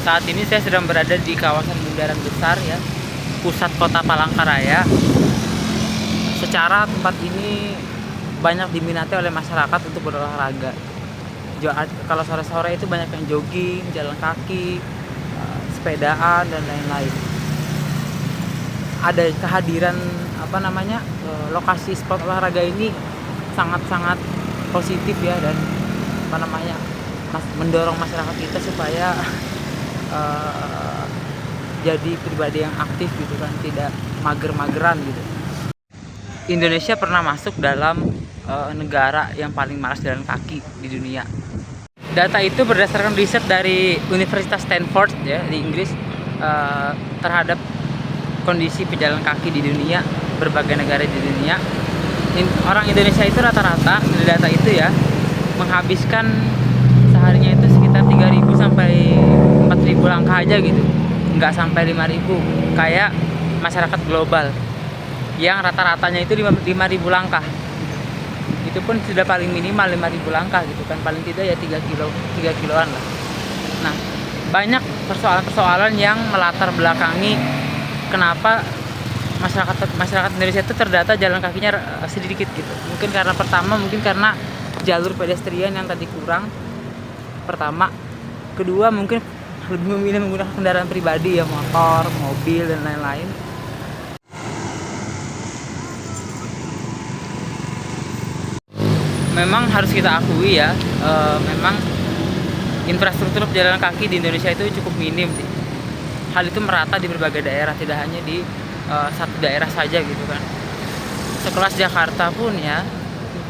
Saat ini saya sedang berada di kawasan Bundaran Besar ya, pusat kota Palangkaraya. Secara tempat ini banyak diminati oleh masyarakat untuk berolahraga. Kalau sore-sore itu banyak yang jogging, jalan kaki, sepedaan dan lain-lain. Ada kehadiran lokasi spot olahraga ini sangat-sangat positif ya, dan mendorong masyarakat kita supaya jadi pribadi yang aktif gitu kan, tidak mager-mageran gitu. Indonesia pernah masuk dalam negara yang paling malas jalan kaki di dunia. Data itu berdasarkan riset dari Universitas Stanford ya di Inggris terhadap kondisi pejalan kaki di dunia, berbagai negara di dunia. Orang Indonesia itu rata-rata dari data itu ya menghabiskan seharinya itu sekitar 3.000 sampai 4.000 langkah aja gitu, nggak sampai 5.000 kayak masyarakat global yang rata-ratanya itu 5.000 langkah. Itu pun sudah paling minimal 5.000 langkah gitu kan, paling tidak ya 3 kiloan lah. Nah, banyak persoalan-persoalan yang melatar belakangi kenapa masyarakat Indonesia itu terdata jalan kakinya sedikit gitu. Mungkin karena jalur pedestrian yang tadi kurang, pertama. Kedua, mungkin lebih memilih menggunakan kendaraan pribadi ya, motor, mobil dan lain-lain. Memang harus kita akui ya, memang infrastruktur pejalan kaki di Indonesia itu cukup minim sih. Hal itu merata di berbagai daerah, tidak hanya di satu daerah saja gitu kan. Sekelas Jakarta pun ya,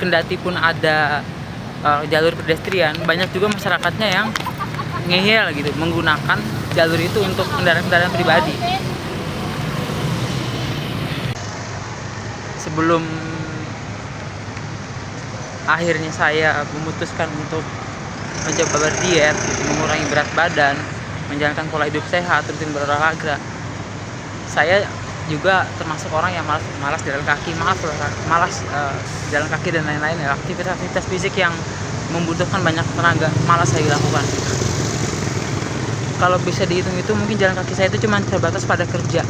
kendati pun ada jalur pedestrian, banyak juga masyarakatnya yang ngeyel gitu, menggunakan jalur itu untuk kendaraan-kendaraan pribadi. Sebelum akhirnya saya memutuskan untuk mencoba berdiet gitu, mengurangi berat badan, menjalankan pola hidup sehat, rutin berolahraga, saya juga termasuk orang yang malas jalan kaki, malas jalan kaki dan lain-lain ya. Aktivitas fisik yang membutuhkan banyak tenaga malas saya lakukan. Kalau bisa dihitung itu mungkin jalan kaki saya itu cuma terbatas pada kerja.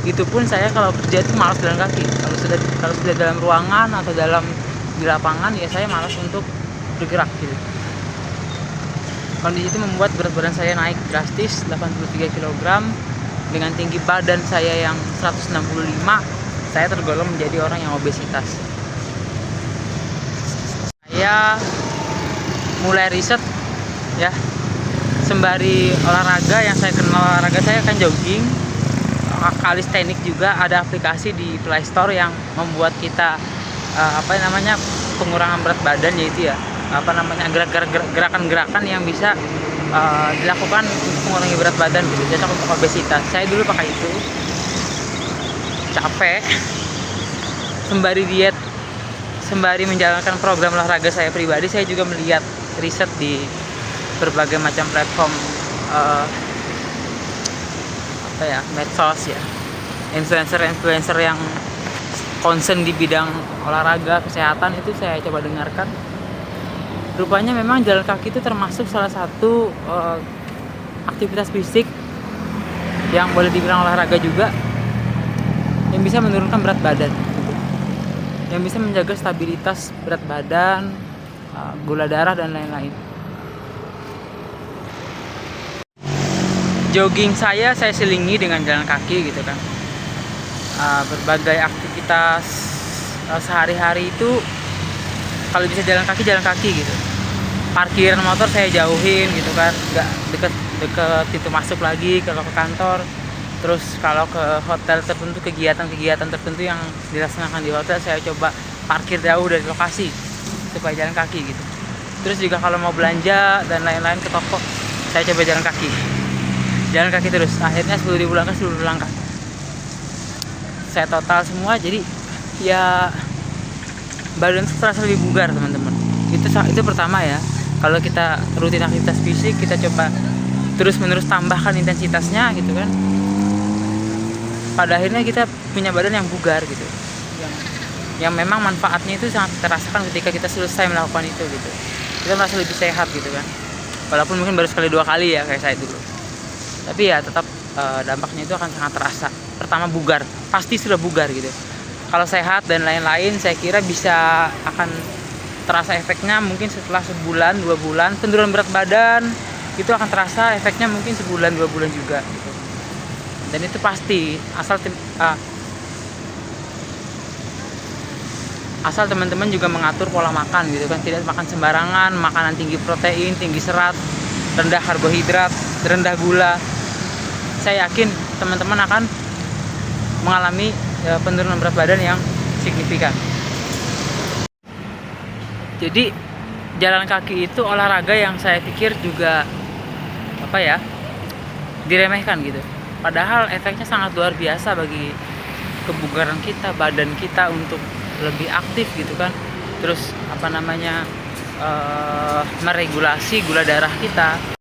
Itu pun saya kalau kerja itu malas jalan kaki. Kalau sudah dalam ruangan atau di lapangan ya saya malas untuk bergerak gitu. Kondisi itu membuat berat badan saya naik drastis 83 kg. Dengan tinggi badan saya yang 165, saya tergolong menjadi orang yang obesitas. Saya mulai riset ya, sembari olahraga. Yang saya kenal olahraga, saya akan jogging, kalistenik juga. Ada aplikasi di Play Store yang membuat kita pengurangan berat badan, yaitu ya gerakan-gerakan yang bisa dilakukan untuk mengurangi berat badan gitu, cocok untuk obesitas. Saya dulu pakai itu, capek, sembari diet, sembari menjalankan program olahraga saya pribadi. Saya juga melihat riset di berbagai macam platform medsos ya, influencer yang concern di bidang olahraga kesehatan, itu saya coba dengarkan. Rupanya memang jalan kaki itu termasuk salah satu aktivitas fisik yang boleh dibilang olahraga juga, yang bisa menurunkan berat badan gitu. Yang bisa menjaga stabilitas berat badan, gula darah dan lain-lain. Jogging saya selingi dengan jalan kaki gitu kan. Berbagai aktivitas sehari-hari itu kalau bisa jalan kaki gitu. Parkiran motor saya jauhin gitu kan, nggak deket itu masuk lagi kalau ke kantor. Terus kalau ke hotel tertentu, kegiatan tertentu yang dilaksanakan di hotel, saya coba parkir jauh dari lokasi supaya jalan kaki gitu. Terus juga kalau mau belanja dan lain-lain ke toko, saya coba jalan kaki terus. Akhirnya 10.000 langkah, 10.000 langkah saya total semua. Jadi ya badan terasa lebih bugar teman-teman. Itu pertama ya. Kalau kita rutin aktivitas fisik, kita coba terus-menerus tambahkan intensitasnya gitu kan, pada akhirnya kita punya badan yang bugar gitu, yang memang manfaatnya itu sangat terasakan ketika kita selesai melakukan itu gitu. Kita merasa lebih sehat gitu kan, walaupun mungkin baru sekali 2 kali ya kayak saya dulu. Tapi ya tetap dampaknya itu akan sangat terasa. Pertama bugar, pasti sudah bugar gitu. Kalau sehat dan lain-lain, saya kira bisa akan terasa efeknya mungkin setelah sebulan 2 bulan. Penurunan berat badan itu akan terasa efeknya mungkin sebulan 2 bulan juga gitu. Dan itu pasti asal teman-teman juga mengatur pola makan gitu kan, tidak makan sembarangan, makanan tinggi protein, tinggi serat, rendah karbohidrat, rendah gula. Saya yakin teman-teman akan mengalami penurunan berat badan yang signifikan. Jadi jalan kaki itu olahraga yang saya pikir juga diremehkan gitu. Padahal efeknya sangat luar biasa bagi kebugaran kita, badan kita untuk lebih aktif gitu kan. Terus meregulasi gula darah kita.